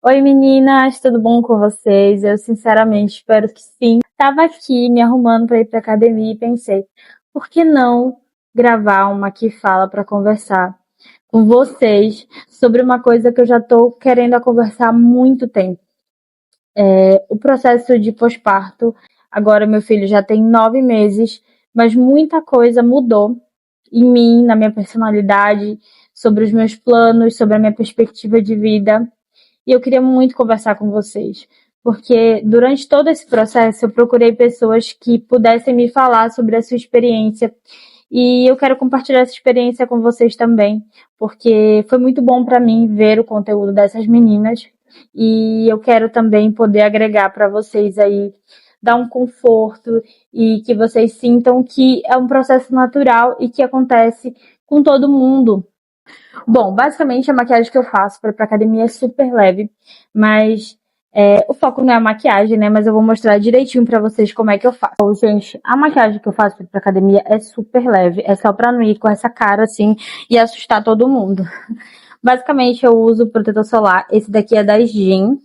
Oi meninas, tudo bom com vocês? Eu sinceramente espero que sim. Tava aqui me arrumando para ir pra academia e pensei, por que não gravar uma que fala para conversar com vocês sobre uma coisa que eu já tô querendo conversar há muito tempo. O processo de pós-parto. Agora meu filho já tem 9 meses, mas muita coisa mudou em mim, na minha personalidade, sobre os meus planos, sobre a minha perspectiva de vida. E eu queria muito conversar com vocês, porque durante todo esse processo eu procurei pessoas que pudessem me falar sobre a sua experiência. E eu quero compartilhar essa experiência com vocês também, porque foi muito bom para mim ver o conteúdo dessas meninas. E eu quero também poder agregar para vocês aí, dar um conforto e que vocês sintam que é um processo natural e que acontece com todo mundo. Bom, basicamente a maquiagem que eu faço para ir pra academia é super leve, mas o foco não é a maquiagem, né? Mas eu vou mostrar direitinho pra vocês como é que eu faço. Bom, gente, a maquiagem que eu faço pra ir pra academia é super leve, é só pra não ir com essa cara assim e assustar todo mundo. Basicamente eu uso protetor solar, esse daqui é da Skin,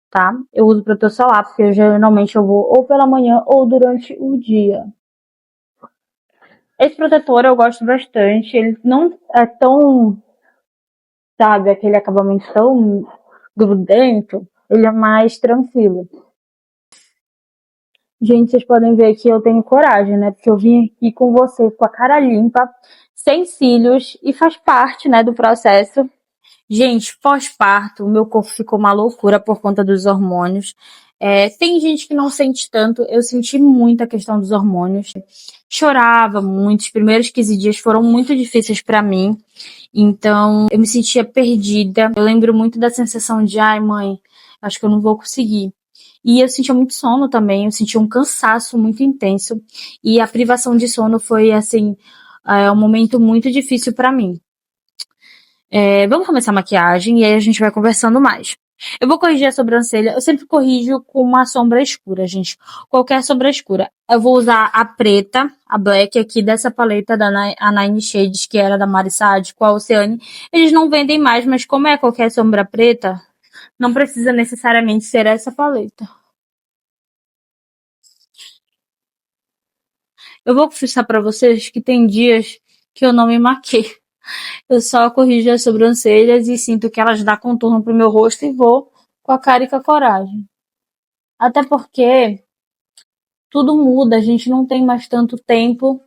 tá? Eu uso protetor solar porque geralmente eu vou ou pela manhã ou durante o dia. Esse protetor eu gosto bastante, ele não é tão, sabe, aquele acabamento tão grudento, ele é mais tranquilo. Gente, vocês podem ver que eu tenho coragem, né? Porque eu vim aqui com vocês com a cara limpa, sem cílios, e faz parte, né, do processo. Gente, pós-parto, o meu corpo ficou uma loucura por conta dos hormônios. Tem gente que não sente tanto, eu senti muito a questão dos hormônios. Chorava muito, os primeiros 15 dias foram muito difíceis pra mim. Então, eu me sentia perdida. Eu lembro muito da sensação de, ai, mãe, acho que eu não vou conseguir. E eu sentia muito sono também, eu sentia um cansaço muito intenso. E a privação de sono foi, assim, um momento muito difícil pra mim. Vamos começar a maquiagem e aí a gente vai conversando mais. Eu vou corrigir a sobrancelha. Eu sempre corrijo com uma sombra escura, gente. Qualquer sombra escura. Eu vou usar a preta, a black aqui dessa paleta da a Nine Shades, que era da Marissade, com a Oceane. Eles não vendem mais, mas como é qualquer sombra preta, não precisa necessariamente ser essa paleta. Eu vou confessar pra vocês que tem dias que eu não me maqueio. Eu só corrijo as sobrancelhas e sinto que elas dão contorno pro meu rosto e vou com a cara e com a coragem. Até porque tudo muda, a gente não tem mais tanto tempo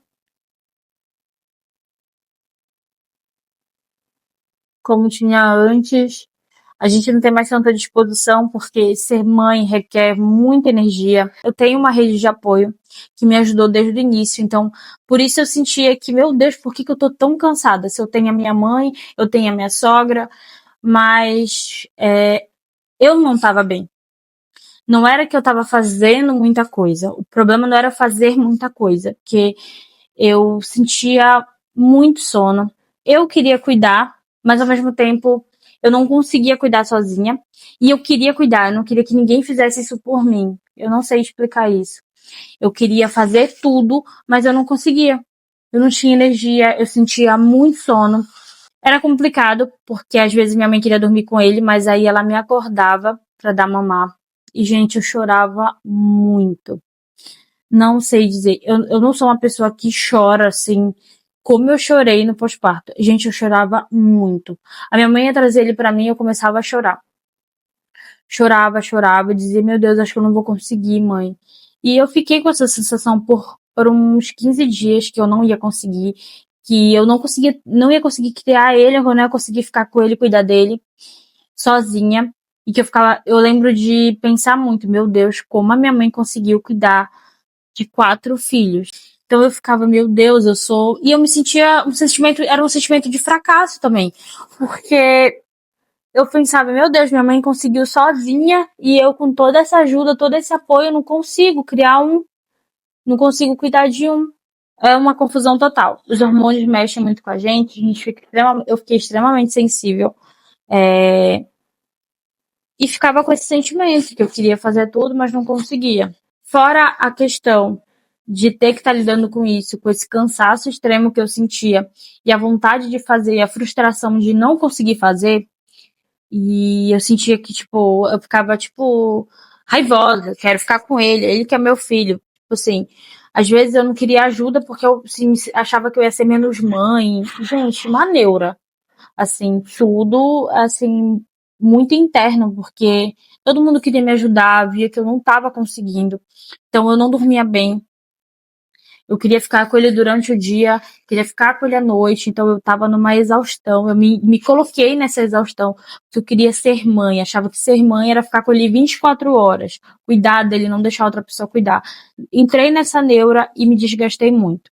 como tinha antes. A gente não tem mais tanta disposição porque ser mãe requer muita energia. Eu tenho uma rede de apoio que me ajudou desde o início, então por isso eu sentia que, meu Deus, por que eu tô tão cansada? Se eu tenho a minha mãe, eu tenho a minha sogra, mas eu não estava bem. Não era que eu estava fazendo muita coisa. O problema não era fazer muita coisa, porque eu sentia muito sono. Eu queria cuidar, mas ao mesmo tempo eu não conseguia cuidar sozinha. E eu queria cuidar, eu não queria que ninguém fizesse isso por mim. Eu não sei explicar isso. Eu queria fazer tudo, mas eu não conseguia. Eu não tinha energia, eu sentia muito sono. Era complicado, porque às vezes minha mãe queria dormir com ele, mas aí ela me acordava pra dar mamar. E, gente, eu chorava muito. Não sei dizer. Eu não sou uma pessoa que chora, assim, como eu chorei no pós-parto. Gente, eu chorava muito. A minha mãe ia trazer ele pra mim e eu começava a chorar. Chorava, dizia, meu Deus, acho que eu não vou conseguir, mãe. E eu fiquei com essa sensação por uns 15 dias que eu não ia conseguir, que eu não ia conseguir criar ele, eu não ia conseguir ficar com ele, cuidar dele, sozinha. E que eu lembro de pensar muito, meu Deus, como a minha mãe conseguiu cuidar de 4 filhos. Então eu ficava, meu Deus, e eu me sentia era um sentimento de fracasso também, porque eu pensava, meu Deus, minha mãe conseguiu sozinha e eu com toda essa ajuda, todo esse apoio, não consigo não consigo cuidar de um. É uma confusão total. Os hormônios mexem muito com a gente eu fiquei extremamente sensível. E ficava com esse sentimento que eu queria fazer tudo, mas não conseguia. Fora a questão de ter que estar lidando com isso, com esse cansaço extremo que eu sentia, e a vontade de fazer, e a frustração de não conseguir fazer, E eu sentia que, tipo, eu ficava, tipo, raivosa, quero ficar com ele que é meu filho. Tipo assim, às vezes eu não queria ajuda porque eu assim, achava que eu ia ser menos mãe. Gente, uma neura. Assim, tudo, assim, muito interno, porque todo mundo queria me ajudar, via que eu não estava conseguindo. Então eu não dormia bem. Eu queria ficar com ele durante o dia, queria ficar com ele à noite, então eu estava numa exaustão. Eu me coloquei nessa exaustão, porque eu queria ser mãe, achava que ser mãe era ficar com ele 24 horas, cuidar dele, não deixar outra pessoa cuidar. Entrei nessa neura e me desgastei muito.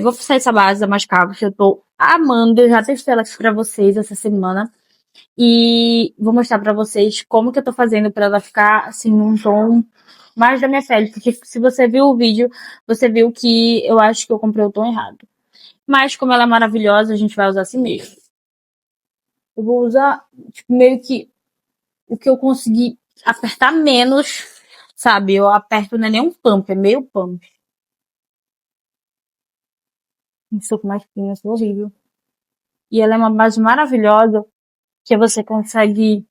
Vou passar essa base da Mascavo, que eu tô amando, eu já testei ela aqui pra vocês essa semana. E vou mostrar pra vocês como que eu tô fazendo pra ela ficar, assim, num tom mais da minha pele. Porque se você viu o vídeo, você viu que eu acho que eu comprei o tom errado. Mas como ela é maravilhosa, a gente vai usar assim mesmo. Eu vou usar, tipo, meio que o que eu consegui apertar menos, sabe? Eu aperto, não é nem um pump, é meio pump. Estou com mais pinhas, horrível. E ela é uma base maravilhosa, que você consegue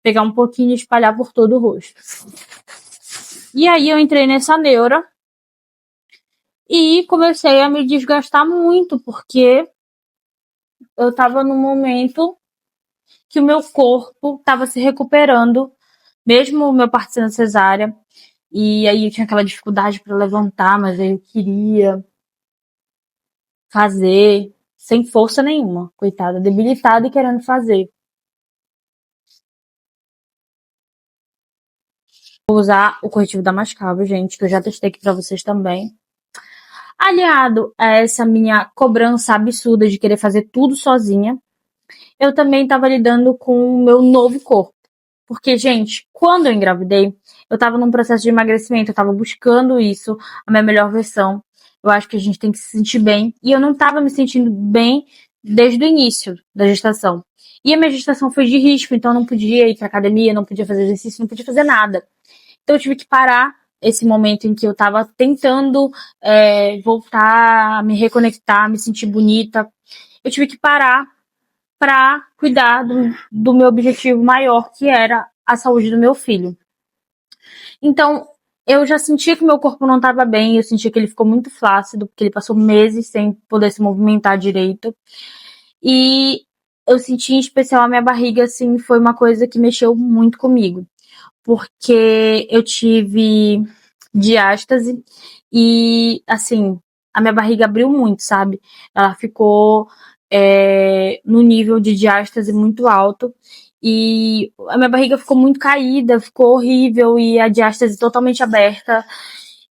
pegar um pouquinho e espalhar por todo o rosto. E aí eu entrei nessa neura e comecei a me desgastar muito, porque eu tava num momento que o meu corpo tava se recuperando, mesmo o meu parto sendo cesárea. E aí eu tinha aquela dificuldade para levantar, mas aí eu queria fazer sem força nenhuma, coitada, debilitada e querendo fazer. Vou usar o corretivo da Mascavo, gente, que eu já testei aqui pra vocês também. Aliado a essa minha cobrança absurda de querer fazer tudo sozinha, eu também estava lidando com o meu novo corpo. Porque, gente, quando eu engravidei, eu estava num processo de emagrecimento, eu estava buscando isso, a minha melhor versão. Eu acho que a gente tem que se sentir bem. E eu não estava me sentindo bem desde o início da gestação. E a minha gestação foi de risco, então eu não podia ir pra academia, não podia fazer exercício, não podia fazer nada. Então eu tive que parar esse momento em que eu tava tentando voltar, me reconectar, me sentir bonita. Eu tive que parar para cuidar do meu objetivo maior, que era a saúde do meu filho. Então, eu já sentia que meu corpo não estava bem, eu sentia que ele ficou muito flácido, porque ele passou meses sem poder se movimentar direito. E eu senti em especial a minha barriga, assim, foi uma coisa que mexeu muito comigo. Porque eu tive diástase e, assim, a minha barriga abriu muito, sabe? Ela ficou no nível de diástase muito alto e a minha barriga ficou muito caída, ficou horrível e a diástase totalmente aberta.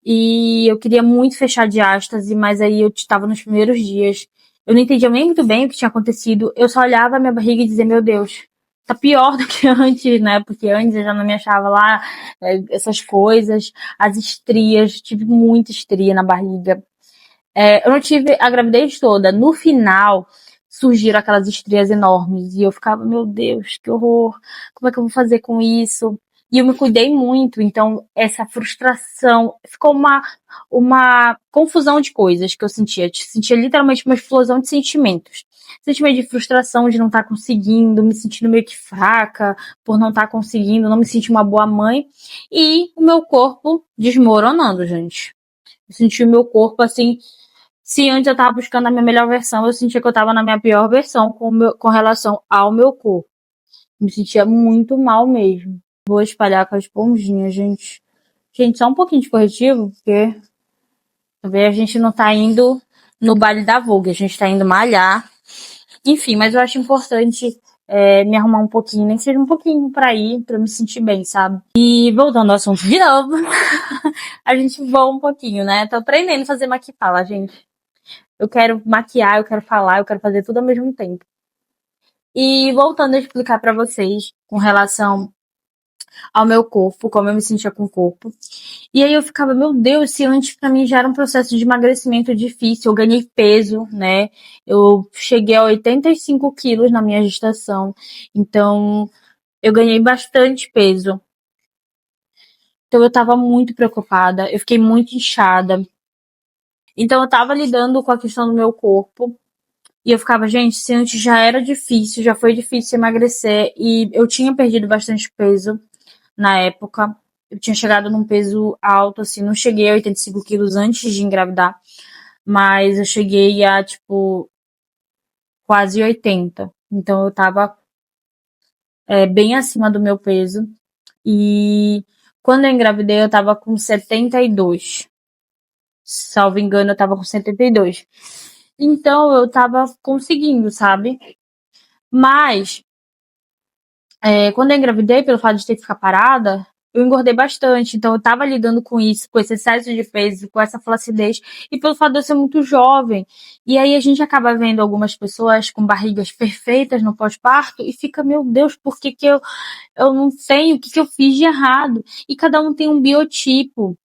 E eu queria muito fechar a diástase, mas aí eu estava nos primeiros dias. Eu não entendia nem muito bem o que tinha acontecido. Eu só olhava a minha barriga e dizia, meu Deus, tá pior do que antes, né? Porque antes eu já não me achava lá, essas coisas, as estrias, tive muita estria na barriga. Eu não tive a gravidez toda. No final, surgiram aquelas estrias enormes. E eu ficava, meu Deus, que horror. Como é que eu vou fazer com isso? E eu me cuidei muito, então essa frustração ficou uma confusão de coisas que eu sentia. Eu sentia literalmente uma explosão de sentimentos. Sentimento de frustração de não estar conseguindo, me sentindo meio que fraca por não estar conseguindo, não me sentir uma boa mãe. E o meu corpo desmoronando, gente. Eu senti o meu corpo assim. Se antes eu tava buscando a minha melhor versão, eu sentia que eu tava na minha pior versão com relação ao meu corpo. Me sentia muito mal mesmo. Vou espalhar com a esponjinha, gente. Gente, só um pouquinho de corretivo, porque talvez a gente não tá indo no baile da Vogue, a gente tá indo malhar. Enfim, mas eu acho importante me arrumar um pouquinho, nem que seja um pouquinho pra ir, pra me sentir bem, sabe? E voltando ao assunto de novo, a gente voa um pouquinho, né? Tô aprendendo a fazer maquifala, gente. Eu quero maquiar, eu quero falar, eu quero fazer tudo ao mesmo tempo. E voltando a explicar pra vocês com relação ao meu corpo, como eu me sentia com o corpo. E aí eu ficava, meu Deus, se antes pra mim já era um processo de emagrecimento difícil, eu ganhei peso, né? Eu cheguei a 85 quilos na minha gestação. Então, eu ganhei bastante peso. Então eu tava muito preocupada, eu fiquei muito inchada. Então eu tava lidando com a questão do meu corpo. E eu ficava, gente, se antes já era difícil, já foi difícil emagrecer, e eu tinha perdido bastante peso na época. Eu tinha chegado num peso alto, assim, não cheguei a 85 quilos antes de engravidar, mas eu cheguei a, tipo, quase 80. Então eu tava bem acima do meu peso. E quando eu engravidei, eu tava com 72. Salvo engano, eu tava com 72. Então eu tava conseguindo, sabe? Mas quando eu engravidei, pelo fato de ter que ficar parada, eu engordei bastante. Então eu tava lidando com isso, com esse excesso de peso, com essa flacidez, e pelo fato de eu ser muito jovem. E aí a gente acaba vendo algumas pessoas com barrigas perfeitas no pós-parto e fica, meu Deus, por que que eu não tenho? O que que eu fiz de errado? E cada um tem um biotipo.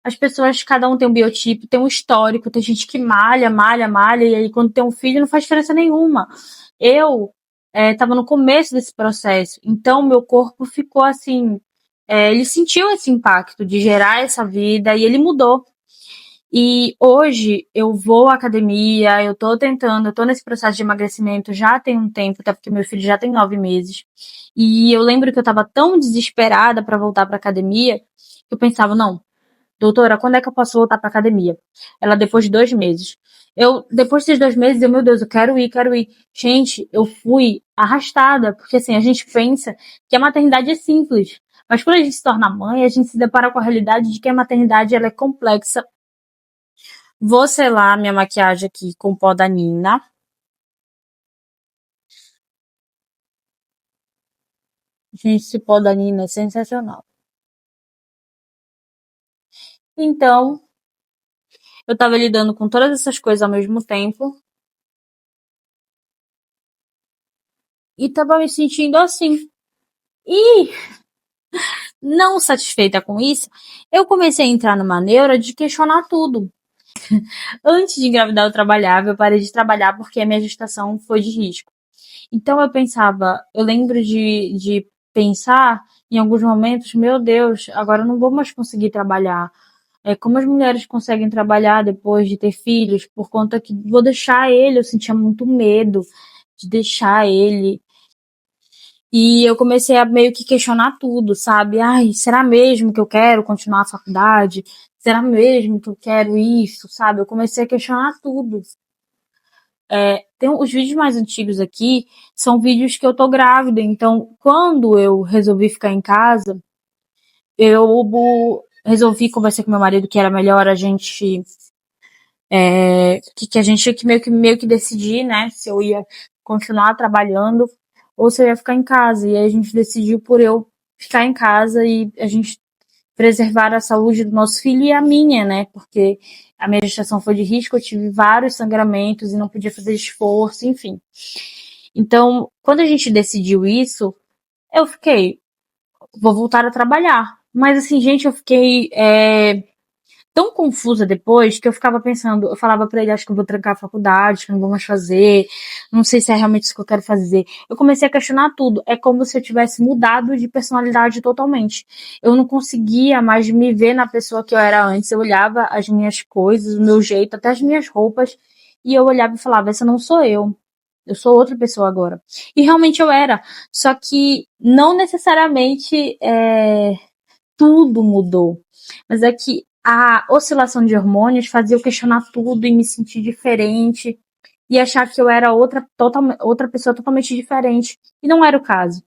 As pessoas, cada um tem um biotipo, tem um histórico, tem gente que malha, malha, malha, e aí quando tem um filho não faz diferença nenhuma. Eu estava no começo desse processo, então meu corpo ficou assim, ele sentiu esse impacto de gerar essa vida e ele mudou. E hoje eu vou à academia, eu tô tentando, eu tô nesse processo de emagrecimento já tem um tempo, até porque meu filho já tem 9 meses. E eu lembro que eu tava tão desesperada para voltar pra academia, que eu pensava, não, doutora, quando é que eu posso voltar pra academia? Ela, depois de 2 meses. Depois desses 2 meses, meu Deus, eu quero ir, quero ir. Gente, eu fui arrastada, porque assim, a gente pensa que a maternidade é simples. Mas quando a gente se torna mãe, a gente se depara com a realidade de que a maternidade ela é complexa. Vou selar minha maquiagem aqui com pó da Nina. Gente, esse pó da Nina é sensacional. Então, eu tava lidando com todas essas coisas ao mesmo tempo e tava me sentindo assim. E, não satisfeita com isso, eu comecei a entrar numa neura de questionar tudo. Antes de engravidar, eu trabalhava, eu parei de trabalhar porque a minha gestação foi de risco. Então eu pensava, eu lembro de pensar em alguns momentos, meu Deus, agora eu não vou mais conseguir trabalhar. Como as mulheres conseguem trabalhar depois de ter filhos, por conta que vou deixar ele, eu sentia muito medo de deixar ele. E eu comecei a meio que questionar tudo, sabe? Ai, será mesmo que eu quero continuar a faculdade? Será mesmo que eu quero isso, sabe? Eu comecei a questionar tudo. Tem os vídeos mais antigos aqui, são vídeos que eu tô grávida, então quando eu resolvi ficar em casa, eu resolvi conversar com meu marido que era melhor a gente que a gente tinha que meio que decidir, né, se eu ia continuar trabalhando ou se eu ia ficar em casa. E aí a gente decidiu por eu ficar em casa e a gente preservar a saúde do nosso filho e a minha, né, porque a minha gestação foi de risco, eu tive vários sangramentos e não podia fazer esforço, enfim. Então, quando a gente decidiu isso, eu fiquei, vou voltar a trabalhar. Mas assim, gente, eu fiquei tão confusa depois que eu ficava pensando, eu falava pra ele, acho que eu vou trancar a faculdade, acho que eu não vou mais fazer, não sei se é realmente isso que eu quero fazer. Eu comecei a questionar tudo. É como se eu tivesse mudado de personalidade totalmente. Eu não conseguia mais me ver na pessoa que eu era antes. Eu olhava as minhas coisas, o meu jeito, até as minhas roupas, e eu olhava e falava, essa não sou eu. Eu sou outra pessoa agora. E realmente eu era. Só que não necessariamente tudo mudou. Mas é que a oscilação de hormônios fazia eu questionar tudo e me sentir diferente e achar que eu era outra pessoa totalmente diferente. E não era o caso.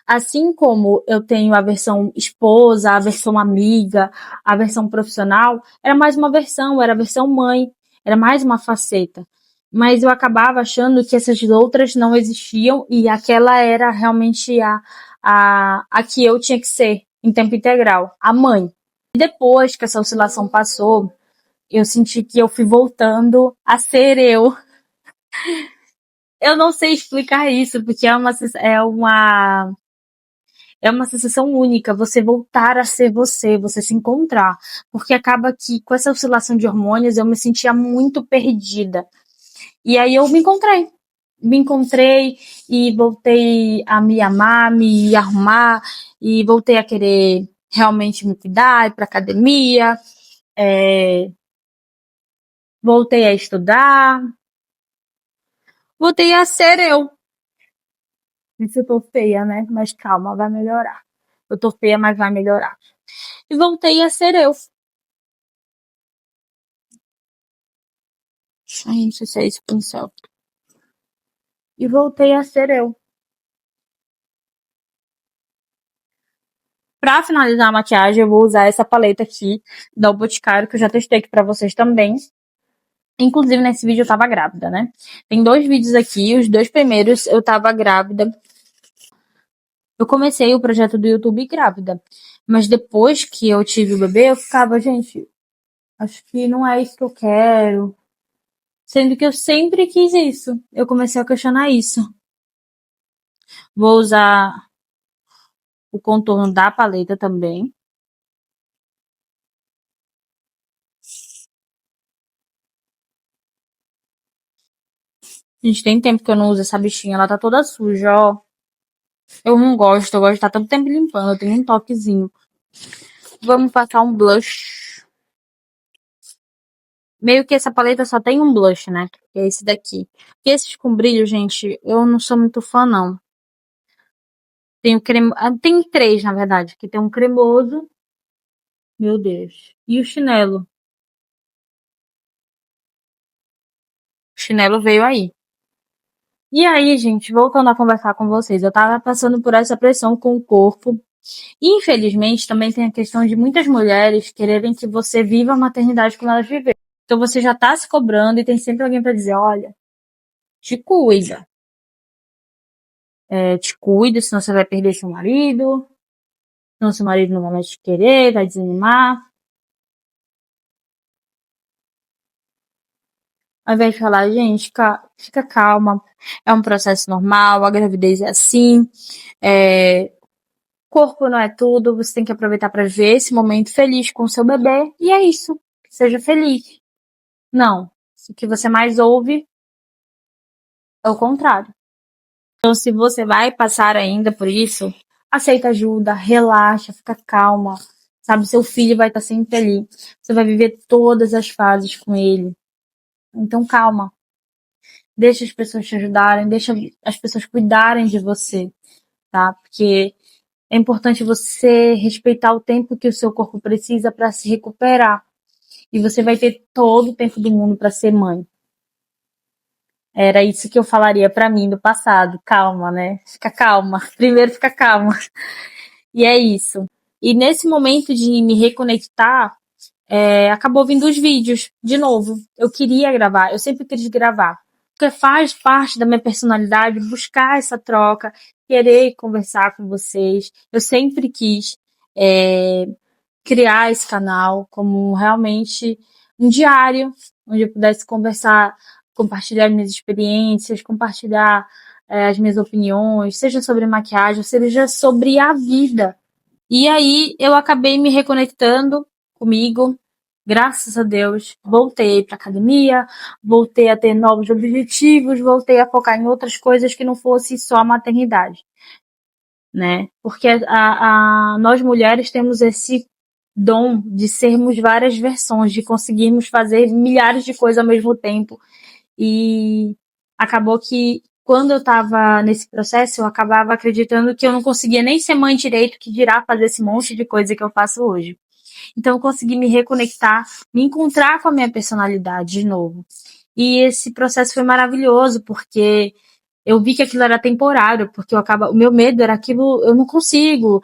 Assim como eu tenho a versão esposa, a versão amiga, a versão profissional, era mais uma versão, era a versão mãe, era mais uma faceta. Mas eu acabava achando que essas outras não existiam e aquela era realmente a que eu tinha que ser em tempo integral, a mãe. E depois que essa oscilação passou, eu senti que eu fui voltando a ser eu. Eu não sei explicar isso, porque é uma sensação única, você voltar a ser você, você se encontrar. Porque acaba que com essa oscilação de hormônios eu me sentia muito perdida. E aí eu me encontrei. Me encontrei e voltei a me amar, me arrumar e voltei a querer realmente me cuidar, ir pra academia, voltei a estudar, Voltei a ser eu. Isso eu tô feia, né? Mas calma, vai melhorar. Eu tô feia, mas vai melhorar. E voltei a ser eu. Ai, não sei se é esse pincel. E voltei a ser eu. Pra finalizar a maquiagem, eu vou usar essa paleta aqui da O Boticário, que eu já testei aqui pra vocês também. Inclusive, nesse vídeo eu tava grávida, né? Tem 2 vídeos aqui, os 2 primeiros eu tava grávida. Eu comecei o projeto do YouTube grávida. Mas depois que eu tive o bebê, eu ficava, gente, acho que não é isso que eu quero. Sendo que eu sempre quis isso. Eu comecei a questionar isso. Vou usar o contorno da paleta também. Gente, tem tempo que eu não uso essa bichinha. Ela tá toda suja, ó. Eu não gosto. Eu gosto de estar tanto tempo limpando. Eu tenho um toquezinho. Vamos passar um blush. Meio que essa paleta só tem um blush, né? Que é esse daqui. E esses com brilho, gente, eu não sou muito fã, não. Tem o creme... tem 3, na verdade. Que tem um cremoso. Meu Deus. E o chinelo. O chinelo veio aí. E aí, gente, voltando a conversar com vocês, eu tava passando por essa pressão com o corpo. E, infelizmente, também tem a questão de muitas mulheres quererem que você viva a maternidade como elas viveram. Então você já tá se cobrando e tem sempre alguém pra dizer, olha, te cuida. Te cuida, senão você vai perder seu marido, senão seu marido não vai mais te querer, vai desanimar. Ao invés de falar, gente, fica calma, é um processo normal, a gravidez é assim, corpo não é tudo, você tem que aproveitar para ver esse momento feliz com o seu bebê, e é isso, seja feliz. Não, o que você mais ouve é o contrário. Então, se você vai passar ainda por isso, aceita ajuda, relaxa, fica calma, sabe? Seu filho vai estar sempre ali, você vai viver todas as fases com ele. Então, calma. Deixa as pessoas te ajudarem, deixa as pessoas cuidarem de você, tá? Porque é importante você respeitar o tempo que o seu corpo precisa para se recuperar. E você vai ter todo o tempo do mundo para ser mãe. Era isso que eu falaria para mim do passado. Calma, né? Fica calma. Primeiro fica calma. E é isso. E nesse momento de me reconectar, acabou vindo os vídeos de novo. Eu queria gravar, eu sempre quis gravar. Porque faz parte da minha personalidade buscar essa troca, querer conversar com vocês. Eu sempre quis criar esse canal como realmente um diário, onde eu pudesse conversar, compartilhar minhas experiências, compartilhar as minhas opiniões, seja sobre maquiagem, seja sobre a vida. E aí eu acabei me reconectando comigo, graças a Deus. Voltei para academia, voltei a ter novos objetivos, voltei a focar em outras coisas que não fosse só a maternidade, né? Porque nós mulheres temos esse dom de sermos várias versões, de conseguirmos fazer milhares de coisas ao mesmo tempo. E acabou que quando eu estava nesse processo, eu acabava acreditando que eu não conseguia nem ser mãe direito, que dirá fazer esse monte de coisa que eu faço hoje. Então eu consegui me reconectar, me encontrar com a minha personalidade de novo. E esse processo foi maravilhoso, porque eu vi que aquilo era temporário, porque o meu medo era aquilo, eu não consigo,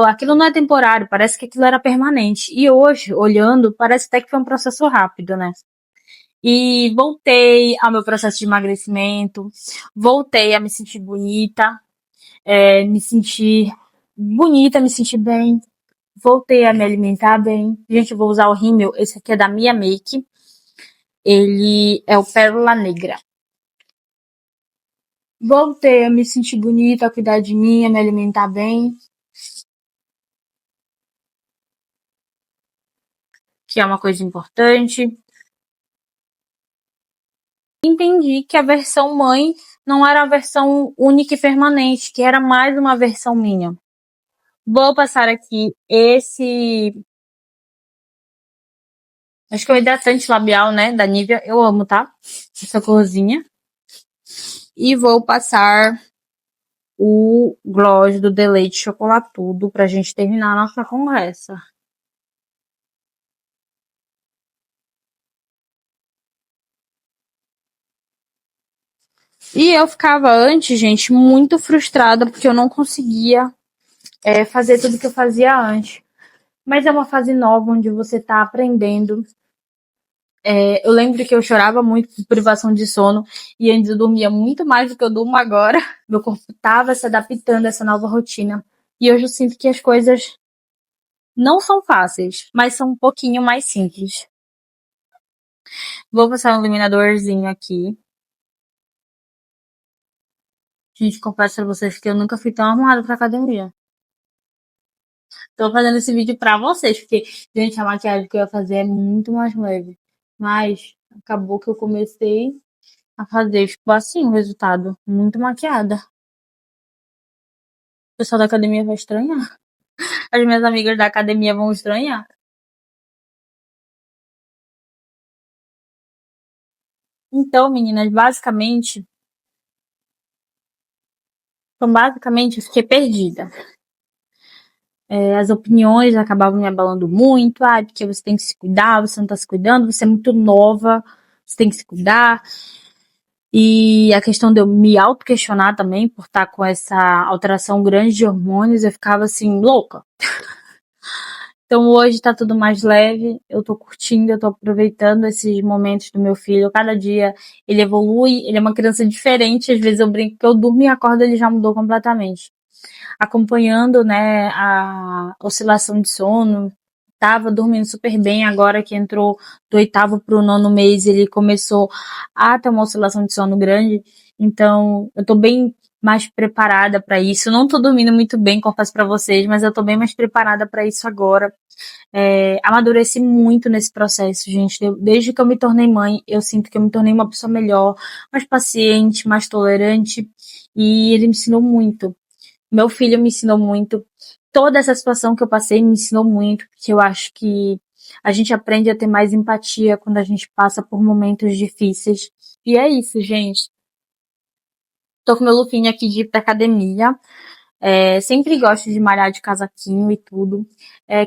aquilo não é temporário, parece que aquilo era permanente. E hoje, olhando, parece até que foi um processo rápido, né? E voltei ao meu processo de emagrecimento, voltei a me sentir bonita, me sentir bem, voltei a me alimentar bem. Gente, eu vou usar o rímel, esse aqui é da Mia Make, ele é o Pérola Negra. Voltei a me sentir bonita, a cuidar de mim, a me alimentar bem, que é uma coisa importante. Entendi que a versão mãe não era a versão única e permanente, que era mais uma versão minha. Vou passar aqui esse. Acho que é o hidratante labial, né? Da Nivea. Eu amo, tá? Essa corzinha. E vou passar o gloss do Deleite Chocolatudo pra gente terminar a nossa conversa. E eu ficava antes, gente, muito frustrada porque eu não conseguia fazer tudo que eu fazia antes. Mas é uma fase nova onde você tá aprendendo. Eu lembro que eu chorava muito por privação de sono e antes eu dormia muito mais do que eu durmo agora. Meu corpo tava se adaptando a essa nova rotina. E hoje eu sinto que as coisas não são fáceis, mas são um pouquinho mais simples. Vou passar um iluminadorzinho aqui. Gente, confesso pra vocês que eu nunca fui tão arrumada pra academia. Tô fazendo esse vídeo pra vocês, porque, gente, a maquiagem que eu ia fazer é muito mais leve. Mas acabou que eu comecei a fazer, ficou assim o resultado. Muito maquiada. O pessoal da academia vai estranhar. As minhas amigas da academia vão estranhar. Então, meninas, basicamente eu fiquei perdida. As opiniões acabavam me abalando muito. Ah, porque você tem que se cuidar, você não tá se cuidando, você é muito nova, você tem que se cuidar. E a questão de eu me auto-questionar também, por estar com essa alteração grande de hormônios, eu ficava assim, louca. Então hoje tá tudo mais leve, eu tô curtindo, eu tô aproveitando esses momentos do meu filho. Cada dia ele evolui, ele é uma criança diferente. Às vezes eu brinco que eu durmo e acordo, ele já mudou completamente. Acompanhando, né, a oscilação de sono. Tava dormindo super bem, agora que entrou do 8º pro 9º mês, ele começou a ter uma oscilação de sono grande. Então, eu tô bem mais preparada para isso. Não tô dormindo muito bem, confesso para vocês, mas eu tô bem mais preparada para isso agora. Amadureci muito nesse processo, gente. Desde que eu me tornei mãe, eu sinto que eu me tornei uma pessoa melhor, mais paciente, mais tolerante, e ele me ensinou muito. Meu filho me ensinou muito. Toda essa situação que eu passei me ensinou muito, porque eu acho que a gente aprende a ter mais empatia quando a gente passa por momentos difíceis. E é isso, gente. Tô com meu lookinho aqui de ir pra academia. Sempre gosto de malhar de casaquinho e tudo.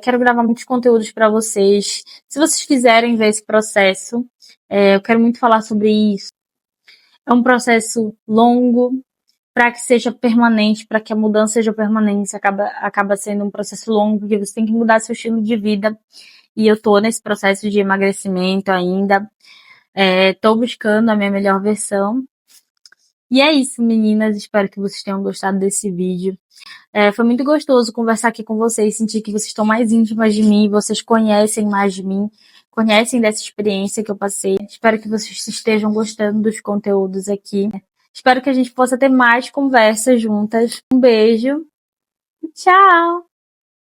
Quero gravar muitos conteúdos para vocês. Se vocês quiserem ver esse processo, eu quero muito falar sobre isso. É um processo longo, para que seja permanente, para que a mudança seja permanente, acaba sendo um processo longo, porque você tem que mudar seu estilo de vida. E eu tô nesse processo de emagrecimento ainda. Tô buscando a minha melhor versão. E é isso, meninas. Espero que vocês tenham gostado desse vídeo. Foi muito gostoso conversar aqui com vocês, sentir que vocês estão mais íntimas de mim, vocês conhecem mais de mim, conhecem dessa experiência que eu passei. Espero que vocês estejam gostando dos conteúdos aqui. Espero que a gente possa ter mais conversas juntas. Um beijo. Tchau!